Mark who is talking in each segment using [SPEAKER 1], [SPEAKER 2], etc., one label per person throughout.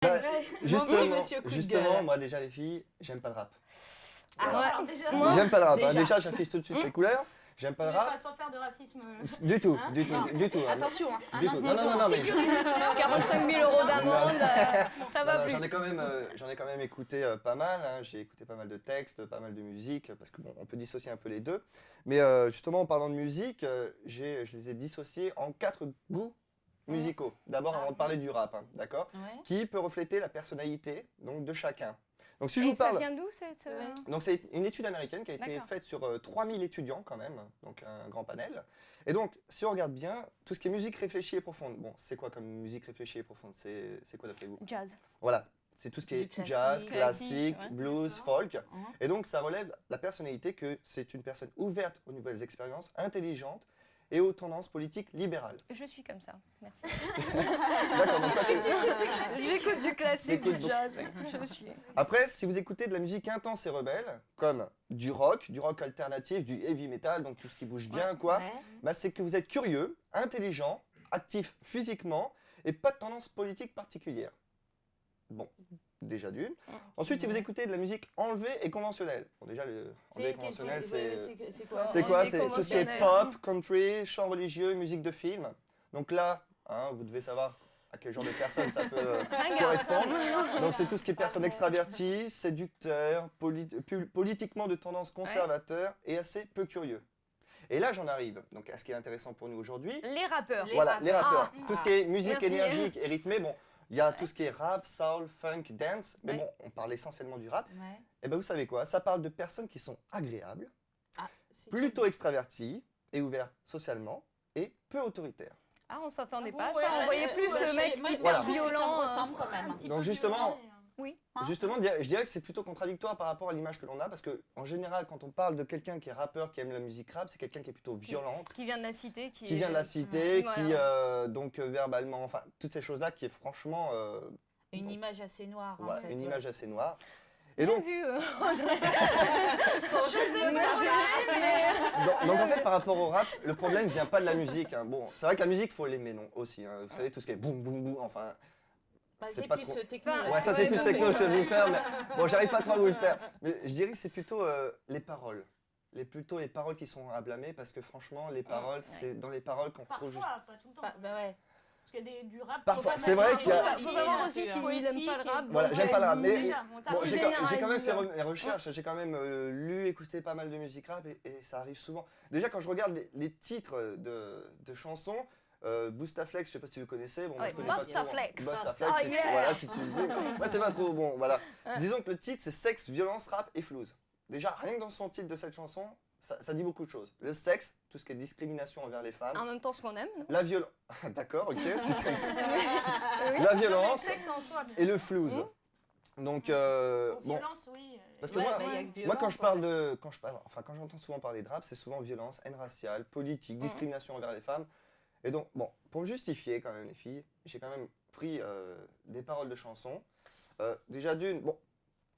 [SPEAKER 1] Bah,
[SPEAKER 2] Justement,
[SPEAKER 3] monsieur coup de
[SPEAKER 1] justement,
[SPEAKER 3] gueule.
[SPEAKER 1] moi déjà les filles, j'aime pas le rap.
[SPEAKER 3] Ah,
[SPEAKER 1] Voilà.
[SPEAKER 3] alors déjà,
[SPEAKER 2] Moi-
[SPEAKER 1] J'aime pas le rap, hein.
[SPEAKER 3] Déjà.
[SPEAKER 1] Déjà j'affiche tout de suite les couleurs, j'aime pas le rap.
[SPEAKER 4] Sans faire de racisme.
[SPEAKER 1] Du tout,
[SPEAKER 4] Hein
[SPEAKER 1] du tout,
[SPEAKER 3] Non.
[SPEAKER 1] du tout. hein.
[SPEAKER 3] Attention, hein.
[SPEAKER 1] Du tout. Non, non, non, non, mais
[SPEAKER 2] 45 000 euros d'amende, ça va
[SPEAKER 1] non,
[SPEAKER 2] plus.
[SPEAKER 1] j'en ai quand même écouté pas mal, hein. J'ai écouté pas mal de textes, pas mal de musique, parce que bon, on peut dissocier un peu les deux. Mais justement, en parlant de musique, je les ai dissociés en 4 goûts musicaux. D'abord, avant de parler du rap, hein, d'accord,
[SPEAKER 3] Ouais.
[SPEAKER 1] qui peut refléter la personnalité donc, de chacun. Donc si je
[SPEAKER 2] Et
[SPEAKER 1] vous
[SPEAKER 2] ça
[SPEAKER 1] parle...
[SPEAKER 2] vient d'où cette...
[SPEAKER 1] Donc c'est une étude américaine qui a été
[SPEAKER 2] D'accord.
[SPEAKER 1] faite sur 3000 étudiants quand même, donc un grand panel. Et donc, si on regarde bien, tout ce qui est musique réfléchie et profonde, bon, c'est quoi comme musique réfléchie et profonde? C'est quoi d'après vous?
[SPEAKER 2] Jazz.
[SPEAKER 1] Voilà, c'est tout ce qui est
[SPEAKER 3] Du classique.
[SPEAKER 1] jazz, classique,
[SPEAKER 2] Classique, ouais.
[SPEAKER 1] blues, folk. Et donc ça relève la personnalité que c'est une personne ouverte aux nouvelles expériences, intelligente et aux tendances politiques libérales.
[SPEAKER 2] Je suis comme ça, merci.
[SPEAKER 1] D'accord, donc ça,
[SPEAKER 2] J'écoute du classique,
[SPEAKER 1] T'écoutes
[SPEAKER 2] du jazz, je suis...
[SPEAKER 1] après, si vous écoutez de la musique intense et rebelle, comme du rock alternatif, du heavy metal, donc tout ce qui bouge bien, quoi,
[SPEAKER 3] Ouais.
[SPEAKER 1] bah, c'est que vous êtes curieux, intelligent, actif physiquement et pas de tendance politique particulière. Bon, déjà d'une. Ensuite, si vous écoutez de la musique enlevée et conventionnelle. Bon, déjà, le enlevé et conventionnel,
[SPEAKER 3] c'est quoi?
[SPEAKER 1] c'est quoi?
[SPEAKER 2] Enlevé
[SPEAKER 1] C'est tout ce qui est
[SPEAKER 2] conventionnel.
[SPEAKER 1] pop, country, chant religieux, musique de film. Donc là, hein, vous devez savoir à quel genre de personne ça peut correspondre. Donc c'est tout ce qui est personne extravertie, séducteur, politiquement de tendance conservateur et assez peu curieux. Et là, j'en arrive donc à ce qui est intéressant pour nous aujourd'hui.
[SPEAKER 2] Les rappeurs.
[SPEAKER 1] Voilà, les rappeurs.
[SPEAKER 2] Ah.
[SPEAKER 1] Tout ce qui est musique
[SPEAKER 2] Merci.
[SPEAKER 1] énergique et rythmée, bon, il y a tout ce qui est rap, soul, funk, dance, mais
[SPEAKER 2] Ouais.
[SPEAKER 1] bon, on parle essentiellement du rap.
[SPEAKER 3] Ouais.
[SPEAKER 1] Et ben vous savez quoi? Ça parle de personnes qui sont agréables,
[SPEAKER 3] Ah, c'est
[SPEAKER 1] plutôt extraverties et ouvertes socialement et peu autoritaires.
[SPEAKER 2] Ah, on s'attendait
[SPEAKER 4] Ah
[SPEAKER 2] pas à
[SPEAKER 4] bon,
[SPEAKER 2] ça,
[SPEAKER 4] ouais,
[SPEAKER 2] on voyait
[SPEAKER 4] ouais,
[SPEAKER 2] plus
[SPEAKER 4] ouais,
[SPEAKER 2] ce mec
[SPEAKER 3] moi,
[SPEAKER 2] hyper
[SPEAKER 1] Voilà.
[SPEAKER 3] je trouve que ça me
[SPEAKER 2] violent.
[SPEAKER 3] ressemble quand même.
[SPEAKER 4] Un petit
[SPEAKER 1] Donc
[SPEAKER 4] peu
[SPEAKER 1] justement-
[SPEAKER 4] violent,
[SPEAKER 2] Oui.
[SPEAKER 3] Hein?
[SPEAKER 1] Justement, je dirais que c'est plutôt contradictoire par rapport à l'image que l'on a, parce que en général, quand on parle de quelqu'un qui est rappeur, qui aime la musique rap, c'est quelqu'un qui est plutôt violent,
[SPEAKER 2] Qui vient de la cité,
[SPEAKER 1] qui vient de la cité,
[SPEAKER 2] Voilà.
[SPEAKER 1] qui donc verbalement, enfin toutes ces choses-là, qui est franchement
[SPEAKER 3] Une image assez noire,
[SPEAKER 1] voilà,
[SPEAKER 3] en fait.
[SPEAKER 1] une
[SPEAKER 3] ouais.
[SPEAKER 1] image assez noire. Et
[SPEAKER 2] Bien
[SPEAKER 1] donc,
[SPEAKER 2] vu.
[SPEAKER 1] donc en fait, par rapport au rap, le problème vient pas de la musique. Hein. Bon, c'est vrai que la musique, faut l'aimer, non, aussi. Hein. Vous savez, tout ce qui est boum boum boum, enfin,
[SPEAKER 3] Bah,
[SPEAKER 1] c'est
[SPEAKER 3] c'est
[SPEAKER 1] pas
[SPEAKER 3] plus
[SPEAKER 1] trop.
[SPEAKER 3] techno.
[SPEAKER 2] Enfin,
[SPEAKER 3] là.
[SPEAKER 1] Ouais, ça c'est
[SPEAKER 2] Ouais,
[SPEAKER 1] plus
[SPEAKER 2] non,
[SPEAKER 1] techno,
[SPEAKER 2] mais-
[SPEAKER 1] je vais vous le faire, mais bon, j'arrive pas trop à vous le faire. Mais je dirais que c'est plutôt les paroles. Plutôt les paroles qui sont à blâmer, parce que franchement, les paroles,
[SPEAKER 2] ouais.
[SPEAKER 1] c'est dans les paroles qu'on retrouve juste.
[SPEAKER 4] Parfois, pas tout le temps.
[SPEAKER 3] Bah ouais.
[SPEAKER 4] Parce qu'il y a du rap.
[SPEAKER 1] Parfois,
[SPEAKER 4] faut pas
[SPEAKER 1] c'est
[SPEAKER 4] mettre
[SPEAKER 1] vrai
[SPEAKER 4] un
[SPEAKER 1] qu'il y a-
[SPEAKER 4] peu
[SPEAKER 2] Faut savoir aussi
[SPEAKER 4] poétique,
[SPEAKER 2] qu'il n'aime pas le rap.
[SPEAKER 1] Voilà,
[SPEAKER 2] donc,
[SPEAKER 1] j'aime pas le rap, mais
[SPEAKER 4] déjà, bon, t'as-
[SPEAKER 1] bon,
[SPEAKER 2] il
[SPEAKER 1] j'ai quand même fait
[SPEAKER 2] généralise.
[SPEAKER 1] mes recherches, j'ai quand même lu, écouté pas mal de musique rap et ça arrive souvent. Déjà, quand je regarde les titres de chansons, Boostaflex, je sais pas si vous connaissez, bon, moi
[SPEAKER 2] Ouais,
[SPEAKER 1] je connais pas trop.
[SPEAKER 2] Bustaflex.
[SPEAKER 1] Bustaflex,
[SPEAKER 2] Oh,
[SPEAKER 1] c'est-
[SPEAKER 2] yeah.
[SPEAKER 1] voilà, si tu le dis. Ouais, c'est pas trop bon, voilà. Disons que le titre, c'est sexe, violence, rap et flouze. Déjà, rien que dans son titre de cette chanson, ça dit beaucoup de choses. Le sexe, tout ce qui est discrimination envers les femmes.
[SPEAKER 2] En même temps, ce qu'on aime, non?
[SPEAKER 1] La violence. D'accord, ok, c'est comme ça.
[SPEAKER 2] Oui.
[SPEAKER 1] La
[SPEAKER 4] Le
[SPEAKER 1] violence
[SPEAKER 4] sexe en soi, bien
[SPEAKER 1] et le flouze. Donc, bon.
[SPEAKER 4] Violence, oui.
[SPEAKER 1] Parce que
[SPEAKER 3] Ouais,
[SPEAKER 1] moi,
[SPEAKER 3] bah, y a que
[SPEAKER 1] moi,
[SPEAKER 3] violence,
[SPEAKER 1] quand je
[SPEAKER 3] en
[SPEAKER 1] parle
[SPEAKER 3] fait.
[SPEAKER 1] de, quand j'entends souvent parler de rap, c'est souvent violence, haine raciale, politique, discrimination envers les femmes. Et donc, bon, pour me justifier quand même les filles, j'ai quand même pris des paroles de chansons. Déjà d'une, bon,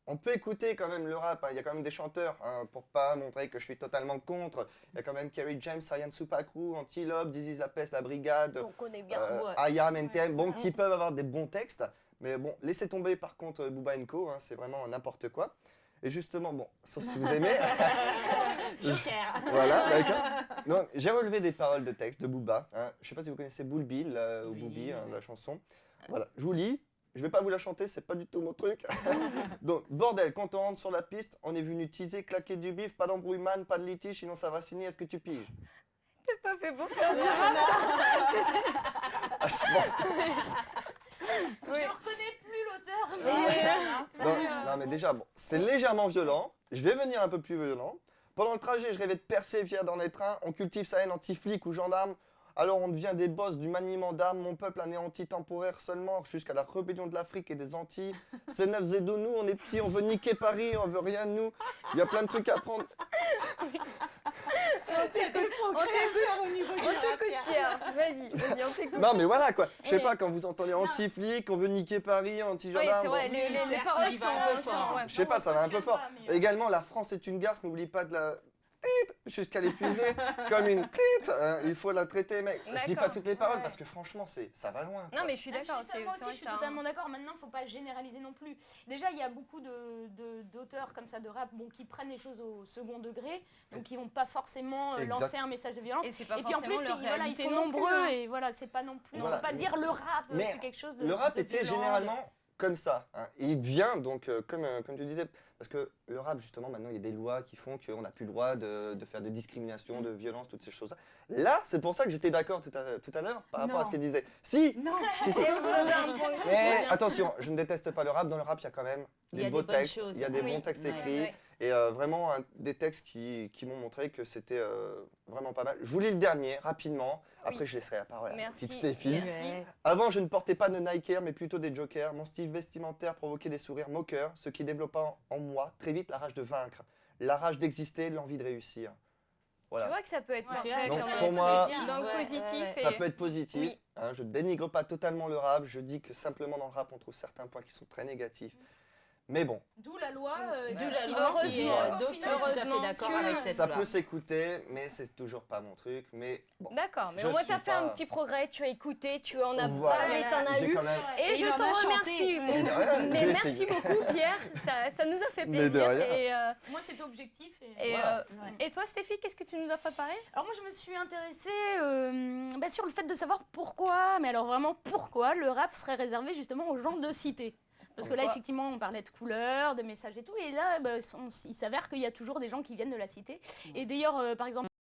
[SPEAKER 1] on peut écouter quand même le rap. Hein, il y a quand même des chanteurs hein, pour pas montrer que je suis totalement contre. Il y a quand même Kerry James, Ryan Supakru, Antilope, This Is La Peste, La Brigade,
[SPEAKER 2] On connaît bien.
[SPEAKER 3] ouais.
[SPEAKER 1] Ayam, NTM, bon, qui peuvent avoir des bons textes. Mais bon, laissez tomber par contre Booba Co, hein, c'est vraiment n'importe quoi. Et justement, bon, sauf si vous aimez.
[SPEAKER 3] Joker.
[SPEAKER 1] Voilà, d'accord. Donc, j'ai relevé des paroles de texte de Booba. Hein. Je sais pas si vous connaissez Bull Bill ou
[SPEAKER 3] Oui,
[SPEAKER 1] Booby, hein,
[SPEAKER 3] ouais.
[SPEAKER 1] la chanson. Voilà, je vous lis. Je vais pas vous la chanter, c'est pas du tout mon truc. Donc, bordel, quand on rentre sur la piste, on est venu teaser, claquer du bif, pas d'embrouille man, pas de litige, sinon ça va signer, est-ce que tu piges?
[SPEAKER 2] T'es pas fait pour faire du
[SPEAKER 1] Ah,
[SPEAKER 4] Je reconnais plus l'auteur.
[SPEAKER 1] non, mais déjà, bon, c'est légèrement violent. Je vais venir un peu plus violent. Pendant le trajet, je rêvais de percer, fier dans les trains. On cultive sa haine anti-flic ou gendarme. Alors on devient des boss du maniement d'armes. Mon peuple anéanti temporaire seulement jusqu'à la rébellion de l'Afrique et des Antilles. C'est neuf zédo, nous, on est petits, on veut niquer Paris, on veut rien de nous. Il y a plein de trucs à prendre.
[SPEAKER 2] On t'écoute, Pierre. Vas-y, on t'écoute.
[SPEAKER 1] Non, mais voilà quoi. Je sais
[SPEAKER 2] Oui.
[SPEAKER 1] pas, quand vous entendez anti-flic, on veut niquer Paris,
[SPEAKER 2] Oui,
[SPEAKER 1] anti-gendarme.
[SPEAKER 2] c'est vrai,
[SPEAKER 1] bon.
[SPEAKER 2] les
[SPEAKER 3] Certes,
[SPEAKER 2] paroles
[SPEAKER 3] il va un peu fort.
[SPEAKER 2] ouais.
[SPEAKER 1] Je sais pas, ça va un peu fort.
[SPEAKER 4] mais-
[SPEAKER 1] Également, la France est une garce, n'oublie pas de la. jusqu'à l'épuiser comme une tite. Il faut la traiter, mec. Je dis pas
[SPEAKER 2] D'accord.
[SPEAKER 1] toutes les paroles
[SPEAKER 3] Ouais.
[SPEAKER 1] parce que franchement, ça va loin.
[SPEAKER 2] Non,
[SPEAKER 1] quoi.
[SPEAKER 2] mais je suis d'accord.
[SPEAKER 4] Moi
[SPEAKER 2] c'est
[SPEAKER 4] aussi,
[SPEAKER 2] vrai
[SPEAKER 4] je suis
[SPEAKER 2] que ça-
[SPEAKER 4] totalement d'accord. Maintenant, il ne faut pas généraliser non plus. Déjà, il y a beaucoup d'auteurs comme ça de rap qui prennent les choses au second degré, donc qui ne vont pas forcément
[SPEAKER 1] Exact.
[SPEAKER 4] lancer un message de violence.
[SPEAKER 2] Et c'est pas
[SPEAKER 4] Et puis en plus,
[SPEAKER 2] forcément leur
[SPEAKER 4] voilà, ils
[SPEAKER 2] réalité
[SPEAKER 4] sont
[SPEAKER 2] non plus,
[SPEAKER 4] nombreux
[SPEAKER 2] hein.
[SPEAKER 4] et voilà, c'est pas non plus.
[SPEAKER 1] Voilà.
[SPEAKER 4] On ne peut pas dire le rap,
[SPEAKER 1] Mais
[SPEAKER 4] c'est quelque chose de.
[SPEAKER 1] Le rap
[SPEAKER 4] de
[SPEAKER 1] était
[SPEAKER 4] violent.
[SPEAKER 1] généralement comme ça. Hein. Il vient donc, comme tu disais, parce que le rap, justement, maintenant, il y a des lois qui font qu'on n'a plus le droit de faire de discrimination, de violence, toutes ces choses-là. Là, c'est pour ça que j'étais d'accord tout à l'heure par rapport à
[SPEAKER 3] Non.
[SPEAKER 1] ce qu'il disait. Si,
[SPEAKER 3] Non.
[SPEAKER 1] si, si.
[SPEAKER 2] Et vous avez un point.
[SPEAKER 1] Mais attention, je ne déteste pas le rap. Dans le rap, il y a quand même
[SPEAKER 3] Il y
[SPEAKER 1] des
[SPEAKER 3] a
[SPEAKER 1] beaux
[SPEAKER 3] des bonnes
[SPEAKER 1] textes,
[SPEAKER 3] choses.
[SPEAKER 1] il y a des
[SPEAKER 2] Oui.
[SPEAKER 1] bons textes
[SPEAKER 3] Ouais.
[SPEAKER 1] écrits.
[SPEAKER 2] Ouais.
[SPEAKER 1] Et vraiment, des textes qui m'ont montré que c'était vraiment pas mal. Je vous lis le dernier, rapidement. Après,
[SPEAKER 2] Oui.
[SPEAKER 1] je laisserai la parole à la
[SPEAKER 2] Merci.
[SPEAKER 1] petite Stéphie.
[SPEAKER 3] Ouais.
[SPEAKER 1] Avant, je ne portais pas de Nike Air, mais plutôt des Jokers. Mon style vestimentaire provoquait des sourires moqueurs, ce qui développa en moi très vite la rage de vaincre, la rage d'exister, l'envie de réussir.
[SPEAKER 2] Tu
[SPEAKER 1] Voilà.
[SPEAKER 2] vois que ça peut être
[SPEAKER 4] Ouais,
[SPEAKER 2] parfait.
[SPEAKER 1] Donc,
[SPEAKER 2] quand
[SPEAKER 1] pour
[SPEAKER 2] même.
[SPEAKER 1] moi-
[SPEAKER 2] Dans le positif.
[SPEAKER 3] ouais.
[SPEAKER 2] Et-
[SPEAKER 1] Ça peut être positif.
[SPEAKER 2] Oui.
[SPEAKER 1] Hein, je ne dénigre pas totalement le rap. Je dis que simplement dans le rap, on trouve certains points qui sont très négatifs. Mais bon,
[SPEAKER 4] D'où la loi.
[SPEAKER 3] D'où la
[SPEAKER 4] effectivement,
[SPEAKER 3] loi
[SPEAKER 4] qui
[SPEAKER 3] qui
[SPEAKER 4] est,
[SPEAKER 3] est
[SPEAKER 4] au
[SPEAKER 3] d'autres
[SPEAKER 4] final,
[SPEAKER 3] tout à fait
[SPEAKER 2] heureusement
[SPEAKER 3] d'accord
[SPEAKER 2] sûr.
[SPEAKER 3] avec cette
[SPEAKER 1] ça
[SPEAKER 3] loi.
[SPEAKER 1] peut s'écouter, mais c'est toujours pas mon truc. Mais bon,
[SPEAKER 2] D'accord, mais
[SPEAKER 1] Je
[SPEAKER 2] au moins
[SPEAKER 1] suis
[SPEAKER 2] tu as fait
[SPEAKER 1] pas-
[SPEAKER 2] un petit progrès, tu as écouté, tu en as
[SPEAKER 1] Voilà.
[SPEAKER 2] parlé, tu en as
[SPEAKER 1] j'ai
[SPEAKER 2] lu.
[SPEAKER 1] quand même.
[SPEAKER 2] Et
[SPEAKER 3] Et
[SPEAKER 2] je
[SPEAKER 3] il en
[SPEAKER 2] te
[SPEAKER 3] a chanté.
[SPEAKER 2] remercie.
[SPEAKER 1] Mais de rien,
[SPEAKER 2] Mais
[SPEAKER 1] j'ai
[SPEAKER 2] merci
[SPEAKER 1] essayé.
[SPEAKER 2] beaucoup Pierre, ça nous a fait
[SPEAKER 1] Mais
[SPEAKER 2] plaisir.
[SPEAKER 1] de rien.
[SPEAKER 4] Moi, c'était objectif.
[SPEAKER 2] Et,
[SPEAKER 1] Voilà.
[SPEAKER 3] Ouais.
[SPEAKER 2] et toi Stéphie, qu'est-ce que tu nous as préparé?
[SPEAKER 4] Alors moi je me suis intéressée sur le fait de savoir pourquoi, mais alors vraiment pourquoi le rap serait réservé justement aux gens de cité. Parce que là
[SPEAKER 2] Pourquoi
[SPEAKER 4] effectivement on parlait de couleurs, de messages et tout, et là il s'avère qu'il y a toujours des gens qui viennent de la cité. Et d'ailleurs par exemple